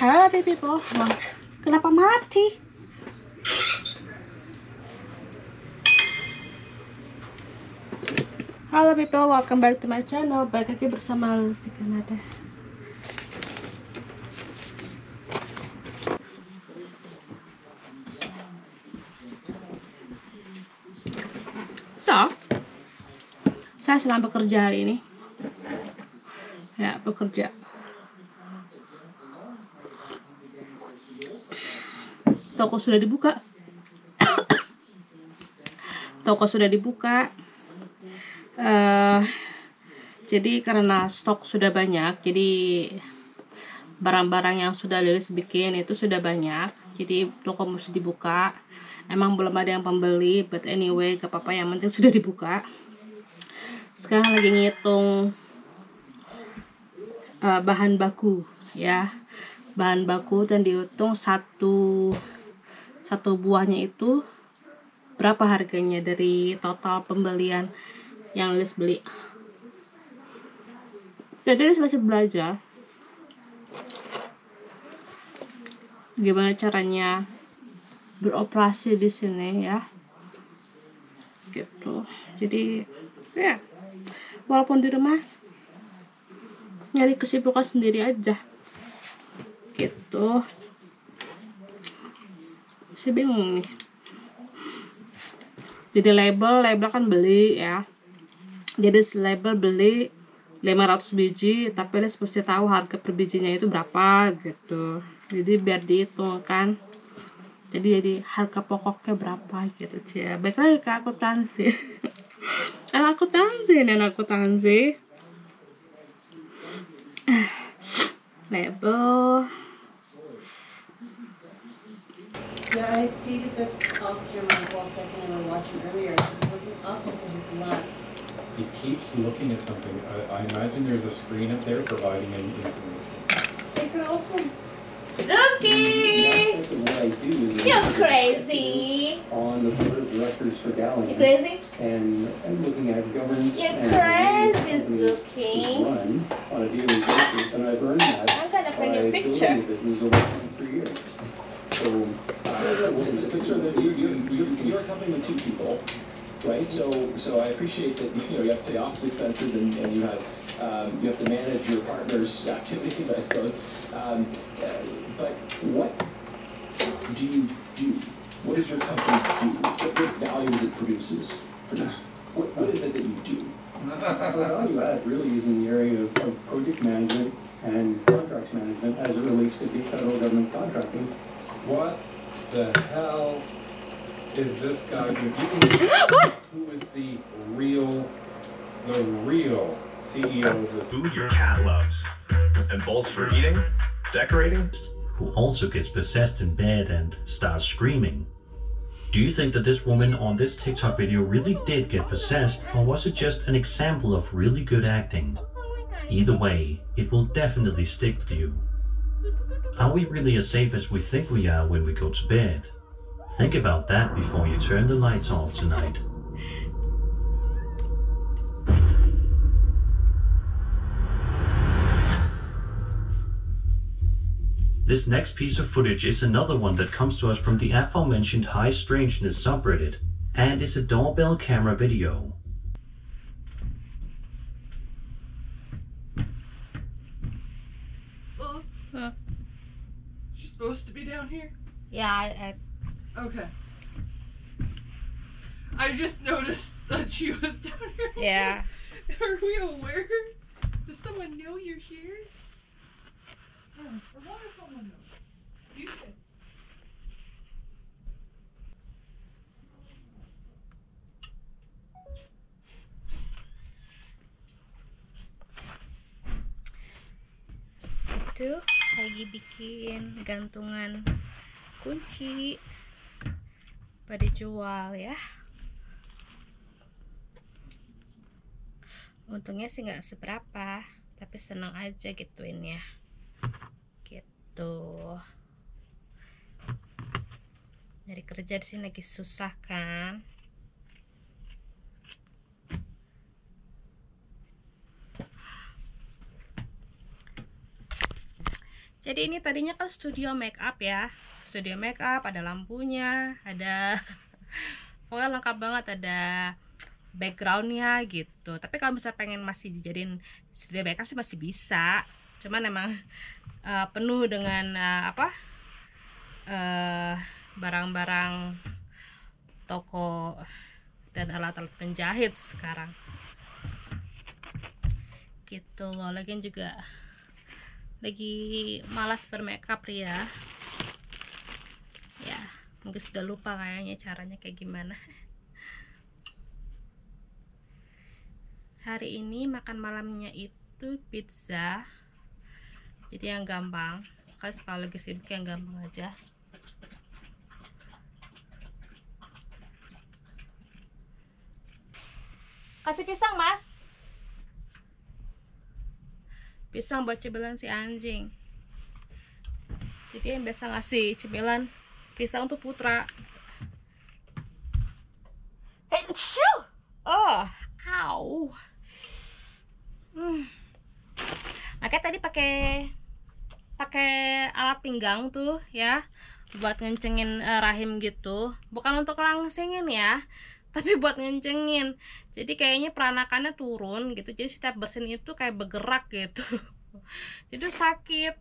Halo people, wah, kenapa mati? Halo people, welcome back to my channel. Balik lagi bersama Lesti Kanada. So, saya sedang bekerja hari ini. Ya, bekerja. Toko sudah dibuka. Toko sudah dibuka. Jadi karena stok sudah banyak, jadi barang-barang yang sudah Lilis bikin itu sudah banyak. Jadi toko mesti dibuka. Emang belum ada yang pembeli, but anyway, gak apa-apa, yang penting sudah dibuka. Sekarang lagi ngitung bahan baku, ya. Bahan baku dan dihitung satu buahnya itu berapa harganya dari total pembelian yang Lilis beli. Jadi Lilis masih belajar gimana caranya beroperasi di sini, ya, gitu. Jadi ya, walaupun di rumah nyari kesibukan sendiri aja, gitu. Masih bingung nih. Jadi label kan beli, ya. Jadi label beli 500 biji, tapi Lilis mesti tahu harga per bijinya itu berapa, gitu. Jadi biar dihitung kan. Jadi harga pokoknya berapa, gitu. Cia. Baik lagi ke akuntansi. akuntansi. Label. Yeah, I had stated this off camera for a second and we were watching earlier. He's looking up into his left. He keeps looking at something. I imagine there's a screen up there providing any information. It could also... Zuki! You're crazy! On the board of directors for Gallagher. You crazy? And looking at governance. You're and crazy, the Zuki! run on a daily basis, and I've earned that I'm gonna print your by picture. building the business over 23 years. So, So you're a company with two people, right? So I appreciate that you have to pay office expenses and you have to manage your partner's activities, I suppose. But what do you do? What does your company do? What values it produces? What is it that you do? value add really is in the area of project management and contracts management as it relates to the federal government contracting. What the hell is this guy doing? Who is the real CEO of this? Who your cat loves and bowls for eating, decorating, who also gets possessed in bed and starts screaming. Do you think that this woman on this TikTok video really did get possessed, or was it just an example of really good acting? Either way, it will definitely stick with you. Are we really as safe as we think we are when we go to bed? Think about that before you turn the lights off tonight. This next piece of footage is another one that comes to us from the aforementioned High Strangeness subreddit, and is a doorbell camera video. Lois, Huh. she's supposed to be down here? Yeah, Okay. I just noticed that she was down here. yeah. Are we aware? Does someone know you're here? As long as someone knows. You stay. Itu lagi bikin gantungan kunci pada dijual, ya. Untungnya sih nggak seberapa, tapi senang aja gituin, ya, gitu. Nyari kerja di sini lagi susah kan. Jadi ini tadinya kan studio makeup ya, studio makeup, ada lampunya, ada pokoknya lengkap banget, ada backgroundnya gitu. Tapi kalau misalnya pengen masih dijadiin studio makeup sih masih bisa, cuman emang penuh dengan barang-barang toko dan alat-alat penjahit sekarang gitu loh. Lagian juga lagi malas bermakeup ya. Ya, mungkin sudah lupa kayaknya caranya kayak gimana. Hari ini makan malamnya itu pizza. Jadi yang gampang. Kan sekali lagi sibuk yang gampang aja. Kasih pisang, Mas. Pisang buat cemilan si anjing. Jadi yang biasa ngasih cemilan pisang untuk Putra. Oh, au. Makanya tadi pakai alat pinggang tuh ya, buat ngencengin rahim gitu. Bukan untuk langsingin ya, tapi buat ngencengin. Jadi kayaknya peranakannya turun gitu. Jadi setiap bersin itu kayak bergerak gitu. Jadi sakit.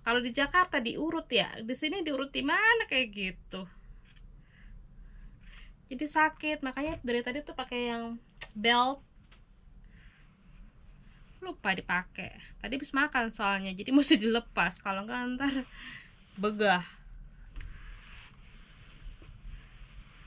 Kalau di Jakarta diurut ya, di sini diurut di mana kayak gitu. Jadi sakit. Makanya dari tadi tuh pakai yang belt. Lupa dipakai. Tadi habis makan soalnya, jadi mesti dilepas. Kalau nggak ntar begah.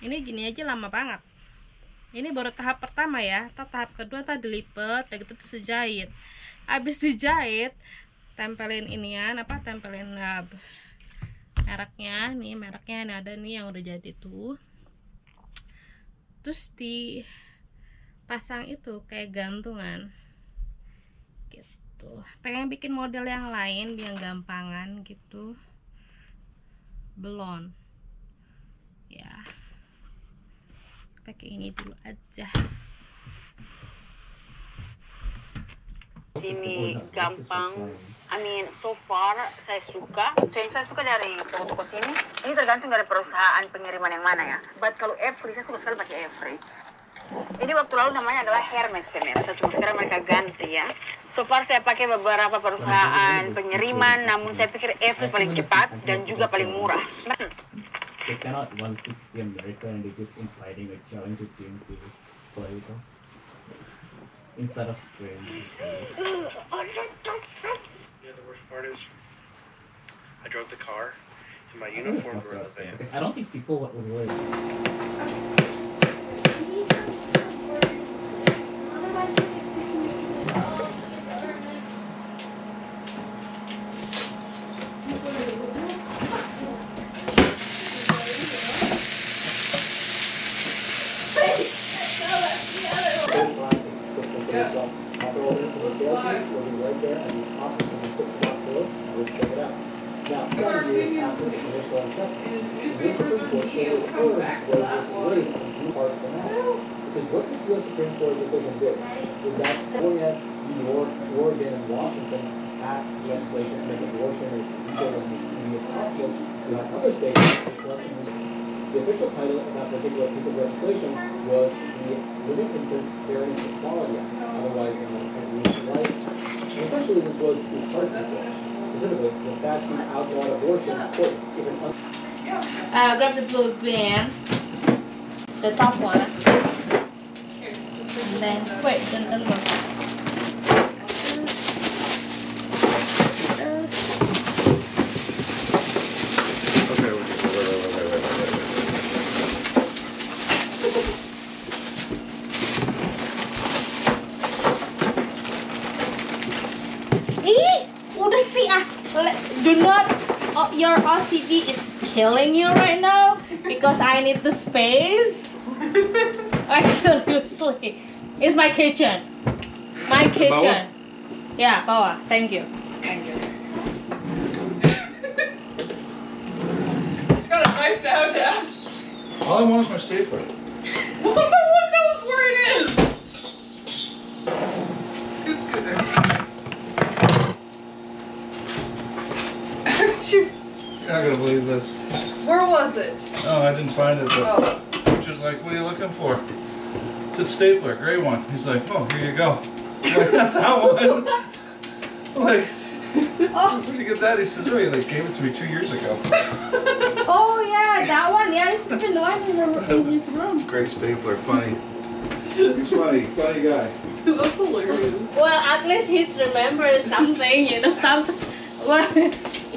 Ini gini aja lama banget. Ini baru tahap pertama ya. Tahap kedua tadi dilipet, begitu terus dijahit. Habis dijahit, tempelin inian tempelin mereknya. Nih mereknya ini ada nih yang udah jadi tuh. Terus dipasang itu kayak gantungan. Gitu. Pengen bikin model yang lain yang gampangan gitu. Belum. Ya. Pakai ini dulu aja. Ini gampang. I mean, so far saya suka. Yang saya suka dari toko-toko sini, ini tergantung dari perusahaan pengiriman yang mana ya. But kalau Every, saya suka sekali pakai Every. Ini waktu lalu namanya adalah Hermes pemirsa, cuma sekarang mereka ganti ya. So far saya pakai beberapa perusahaan pengiriman, namun saya pikir Every paling cepat dan juga paling murah. They cannot want to see America and they just inviting like challenge the team to play with them instead of spraying. Yeah, the worst part is I drove the car and my uniforms were in the van. I don't think people would really. Because what the U.S. Supreme Court decision did was that California, New York, Oregon, and Washington passed legislation to make abortion as legal and as easy as possible. You have other states. The official title of that particular piece of legislation was the Living Infants Fairness and Equality Act, otherwise known as Women's Rights. And essentially, this was the Party Bill. Specifically, the statute outlawed abortion, quote, given Grab the blue bin, the top one, and then wait, don't look. Udah sih do not. Your OCD is killing you right now because I need the space. Like seriously, it's my kitchen. My kitchen. Yeah, bawah. Thank you. Thank you. It's got a knife now, Dad. All I want is my stapler. No one knows where it is. Scoot there. Shoot. You're not gonna believe this. Where was it? Oh, I didn't find it, but Oh. Rich was like, what are you looking for? It's a stapler, gray one. He's like, oh, here you go. I'm like, not that one. I'm like, where'd you get that? He says, oh, he like gave it to me 2 years ago. Oh yeah, that one. Yeah, it's been one in his room. Great stapler, funny. He's funny guy. That's hilarious. Well, at least he's remembers something, you know, something. Well,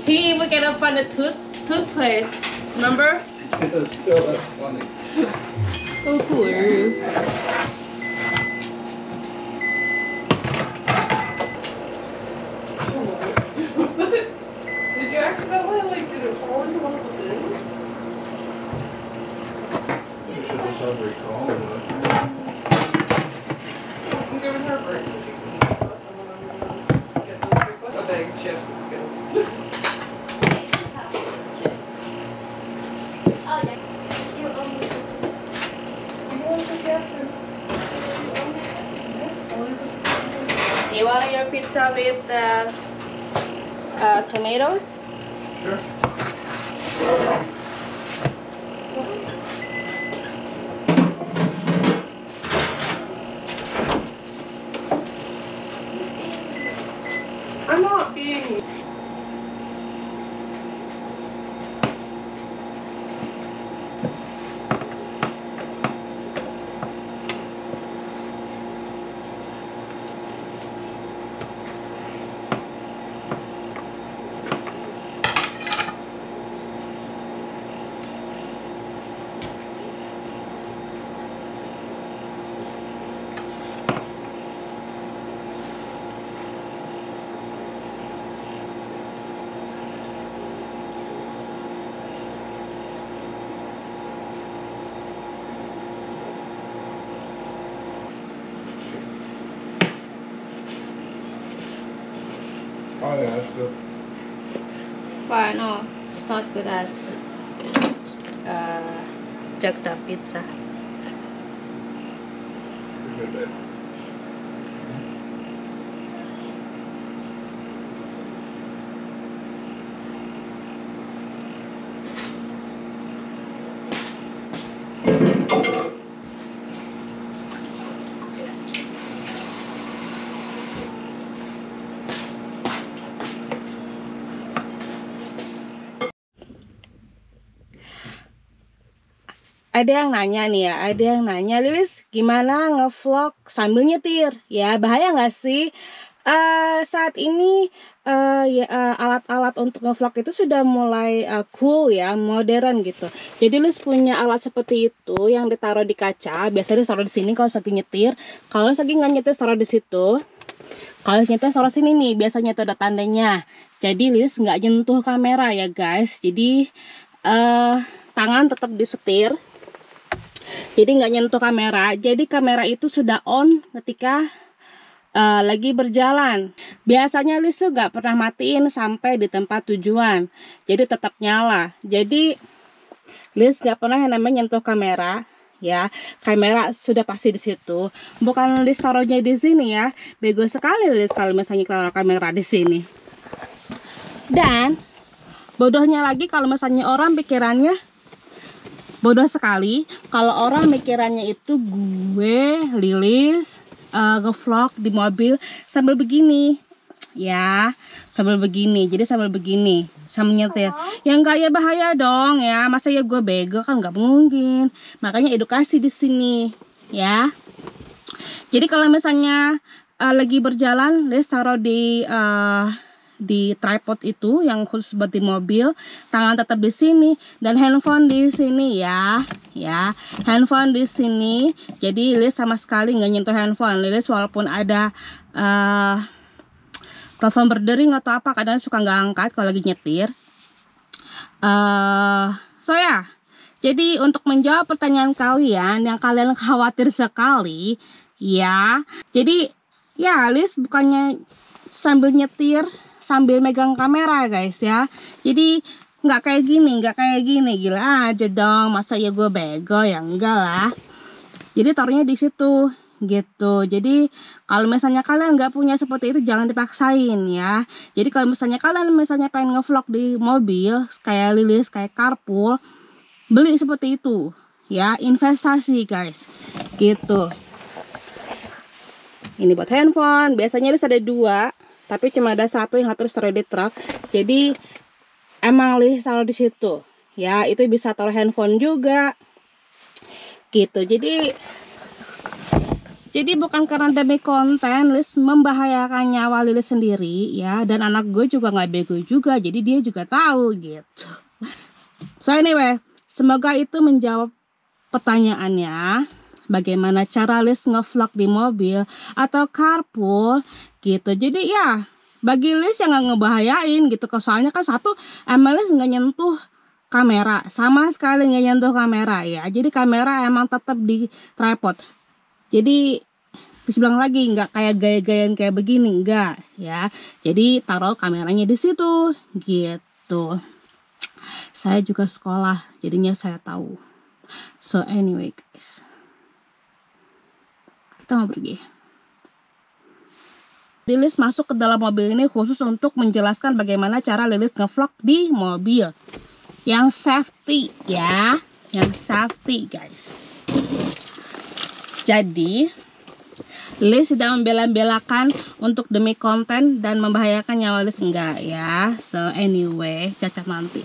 he even cannot find a toothpaste. Remember? It's still that's funny. That's hilarious. Did you accidentally, like, did it fall into one of the bins? You should just have recall it. I'm giving her a break so she can eat stuff, and then I'm gonna get those big butt- a bag of chips and Skittles. You want your pizza with tomatoes? Sure. I'm not being. Oh yeah, that's good. Why no? It's not good as Jakarta pizza. Pretty good, babe. Ada yang nanya nih ya, ada yang nanya, Lilis gimana ngevlog sambil nyetir? Ya bahaya nggak sih? Saat ini alat-alat untuk ngevlog itu sudah mulai cool ya, modern gitu. Jadi Lilis punya alat seperti itu yang ditaruh di kaca. Biasanya ditaruh di sini kalau lagi nyetir. Kalau lagi nggak nyetir taruh di situ. Kalau nyetir taruh sini nih, biasanya itu ada tandanya. Jadi Lilis nggak nyentuh kamera ya guys. Jadi tangan tetap disetir. Jadi nggak nyentuh kamera. Jadi kamera itu sudah on ketika lagi berjalan. Biasanya Lilis nggak pernah matiin sampai di tempat tujuan. Jadi tetap nyala. Jadi Lilis nggak pernah yang namanya nyentuh kamera. Ya, kamera sudah pasti di situ. Bukan Lilis taruhnya di sini ya. Bego sekali Lilis kalau misalnya taruh kamera di sini. Dan bodohnya lagi kalau misalnya orang pikirannya bodoh sekali kalau orang mikirannya itu gue Lilis ngevlog di mobil sambil begini ya, sambil begini. Jadi sambil begini sambil nyetir yang enggak ya, bahaya dong ya, masa ya gue bego, kan nggak mungkin. Makanya edukasi di sini ya. Jadi kalau misalnya lagi berjalan Lilis taruh di tripod itu yang khusus buat di mobil, tangan tetap di sini dan handphone di sini ya, handphone di sini. Jadi Lilis sama sekali nggak nyentuh handphone. Lilis walaupun ada telepon berdering atau apa, kadang suka nggak angkat kalau lagi nyetir. So ya, jadi untuk menjawab pertanyaan kalian yang kalian khawatir sekali ya, jadi ya Lilis bukannya sambil nyetir sambil megang kamera guys ya. Jadi nggak kayak gini, gila aja dong, masa ya gue bego, ya enggak lah. Jadi taruhnya di situ. gitu. Jadi kalau misalnya kalian nggak punya seperti itu jangan dipaksain ya. Jadi kalau misalnya kalian pengen ngevlog di mobil kayak Lilis, kayak carpool, beli seperti itu ya, investasi guys gitu. Ini buat handphone, biasanya Lilis ada 2 tapi cuma ada 1 yang harus taruh di truk. Jadi emang Lilis taruh di situ ya, itu bisa taruh handphone juga gitu. Jadi bukan karena demi konten Lilis membahayakan nyawa Lilis sendiri ya, dan anak gue juga nggak bego juga, jadi dia juga tahu gitu. So anyway, semoga itu menjawab pertanyaannya, bagaimana cara Lilis ngevlog di mobil atau carpool gitu. Jadi ya bagi Lilis yang nggak ngebahayain gitu, soalnya kan satu Lilis nggak nyentuh kamera, sama sekali nggak nyentuh kamera ya. Jadi kamera emang tetap di tripod. Jadi bisa bilang lagi nggak kayak gaya-gayaan kayak begini, enggak ya. Jadi taruh kameranya di situ gitu. Saya juga sekolah, jadinya saya tahu. So anyway guys, kita mau pergi. Lilis masuk ke dalam mobil ini khusus untuk menjelaskan bagaimana cara Lilis ngevlog di mobil yang safety ya, yang safety guys. Jadi Lilis tidak membela-belakan untuk demi konten dan membahayakan nyawa Lilis, enggak ya. So anyway, cacat nanti.